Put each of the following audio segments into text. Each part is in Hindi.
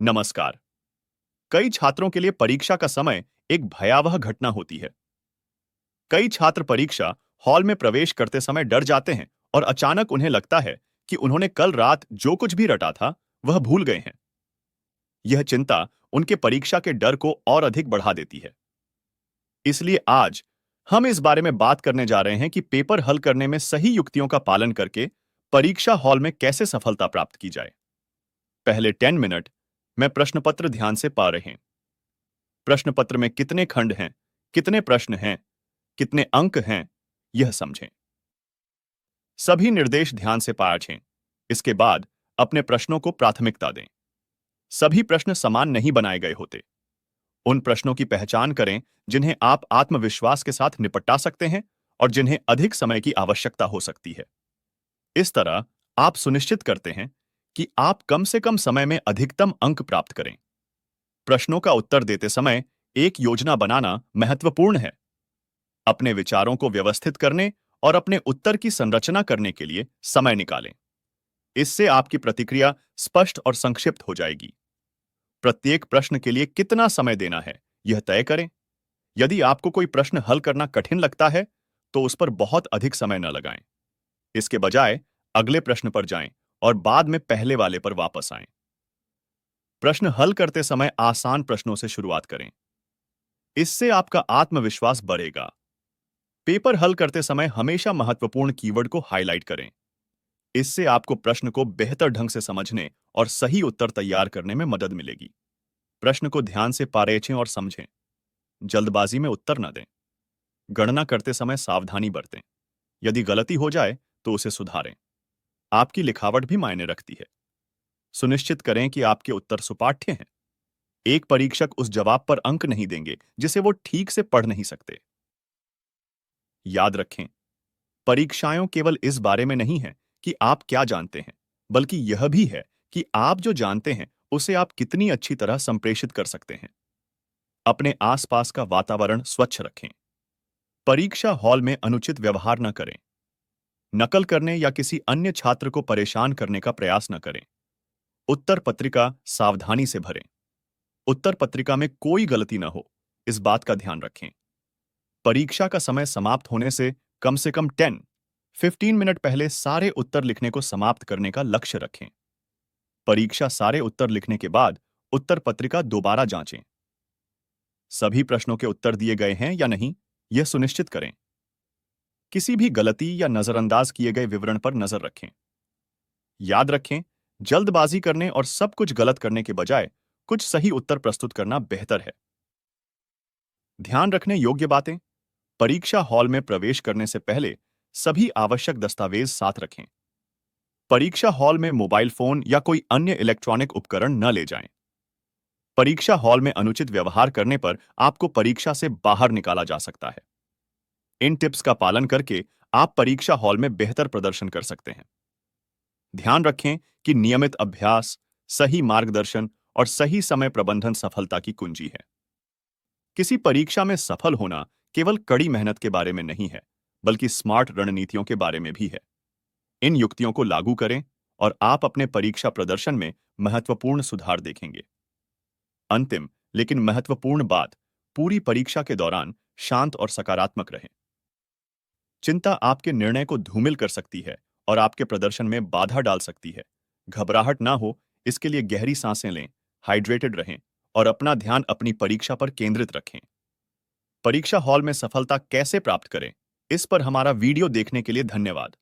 नमस्कार। कई छात्रों के लिए परीक्षा का समय एक भयावह घटना होती है। कई छात्र परीक्षा हॉल में प्रवेश करते समय डर जाते हैं और अचानक उन्हें लगता है कि उन्होंने कल रात जो कुछ भी रटा था वह भूल गए हैं। यह चिंता उनके परीक्षा के डर को और अधिक बढ़ा देती है। इसलिए आज हम इस बारे में बात करने जा रहे हैं कि पेपर हल करने में सही युक्तियों का पालन करके परीक्षा हॉल में कैसे सफलता प्राप्त की जाए। पहले 10 मिनट में प्रश्न पत्र ध्यान से पा रहे हैं। प्रश्न पत्र में कितने खंड हैं, कितने प्रश्न हैं, कितने अंक हैं, यह समझें। सभी निर्देश ध्यान से पाठें। इसके बाद अपने प्रश्नों को प्राथमिकता दें। सभी प्रश्न समान नहीं बनाए गए होते। उन प्रश्नों की पहचान करें जिन्हें आप आत्मविश्वास के साथ निपटा सकते हैं और जिन्हें अधिक समय की आवश्यकता हो सकती है। इस तरह आप सुनिश्चित करते हैं कि आप कम से कम समय में अधिकतम अंक प्राप्त करें। प्रश्नों का उत्तर देते समय एक योजना बनाना महत्वपूर्ण है। अपने विचारों को व्यवस्थित करने और अपने उत्तर की संरचना करने के लिए समय निकालें। इससे आपकी प्रतिक्रिया स्पष्ट और संक्षिप्त हो जाएगी। प्रत्येक प्रश्न के लिए कितना समय देना है, यह तय करें। यदि आपको कोई प्रश्न हल करना कठिन लगता है, तो उस पर बहुत अधिक समय न लगाएं। इसके बजाय अगले प्रश्न पर जाएं और बाद में पहले वाले पर वापस आएं। प्रश्न हल करते समय आसान प्रश्नों से शुरुआत करें। इससे आपका आत्मविश्वास बढ़ेगा। पेपर हल करते समय हमेशा महत्वपूर्ण कीवर्ड को हाईलाइट करें। इससे आपको प्रश्न को बेहतर ढंग से समझने और सही उत्तर तैयार करने में मदद मिलेगी। प्रश्न को ध्यान से पढ़ें और समझें। जल्दबाजी में उत्तर न दें। गणना करते समय सावधानी बरतें। यदि गलती हो जाए तो उसे सुधारें। आपकी लिखावट भी मायने रखती है। सुनिश्चित करें कि आपके उत्तर सुपाठ्य हैं। एक परीक्षक उस जवाब पर अंक नहीं देंगे जिसे वो ठीक से पढ़ नहीं सकते। याद रखें, परीक्षाएं केवल इस बारे में नहीं है कि आप क्या जानते हैं, बल्कि यह भी है कि आप जो जानते हैं उसे आप कितनी अच्छी तरह संप्रेषित कर सकते हैं। अपने आसपास का वातावरण स्वच्छ रखें। परीक्षा हॉल में अनुचित व्यवहार न करें। नकल करने या किसी अन्य छात्र को परेशान करने का प्रयास न करें। उत्तर पत्रिका सावधानी से भरें। उत्तर पत्रिका में कोई गलती न हो, इस बात का ध्यान रखें। परीक्षा का समय समाप्त होने से कम 15 मिनट पहले सारे उत्तर लिखने को समाप्त करने का लक्ष्य रखें। परीक्षा सारे उत्तर लिखने के बाद उत्तर पत्रिका दोबारा जांचें। सभी प्रश्नों के उत्तर दिए गए हैं या नहीं, यह सुनिश्चित करें। किसी भी गलती या नजरअंदाज किए गए विवरण पर नजर रखें। याद रखें, जल्दबाजी करने और सब कुछ गलत करने के बजाय कुछ सही उत्तर प्रस्तुत करना बेहतर है। ध्यान रखने योग्य बातें। परीक्षा हॉल में प्रवेश करने से पहले सभी आवश्यक दस्तावेज साथ रखें। परीक्षा हॉल में मोबाइल फोन या कोई अन्य इलेक्ट्रॉनिक उपकरण न ले जाएं। परीक्षा हॉल में अनुचित व्यवहार करने पर आपको परीक्षा से बाहर निकाला जा सकता है। इन टिप्स का पालन करके आप परीक्षा हॉल में बेहतर प्रदर्शन कर सकते हैं। ध्यान रखें कि नियमित अभ्यास, सही मार्गदर्शन और सही समय प्रबंधन सफलता की कुंजी है। किसी परीक्षा में सफल होना केवल कड़ी मेहनत के बारे में नहीं है, बल्कि स्मार्ट रणनीतियों के बारे में भी है। इन युक्तियों को लागू करें और आप अपने परीक्षा प्रदर्शन में महत्वपूर्ण सुधार देखेंगे। अंतिम लेकिन महत्वपूर्ण बात, पूरी परीक्षा के दौरान शांत और सकारात्मक रहें। चिंता आपके निर्णय को धूमिल कर सकती है और आपके प्रदर्शन में बाधा डाल सकती है। घबराहट ना हो, इसके लिए गहरी सांसें लें, हाइड्रेटेड रहें और अपना ध्यान अपनी परीक्षा पर केंद्रित रखें। परीक्षा हॉल में सफलता कैसे प्राप्त करें, इस पर हमारा वीडियो देखने के लिए धन्यवाद।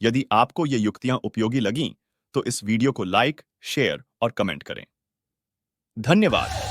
यदि आपको ये युक्तियां उपयोगी लगीं, तो इस वीडियो को लाइक, शेयर और कमेंट करें। धन्यवाद।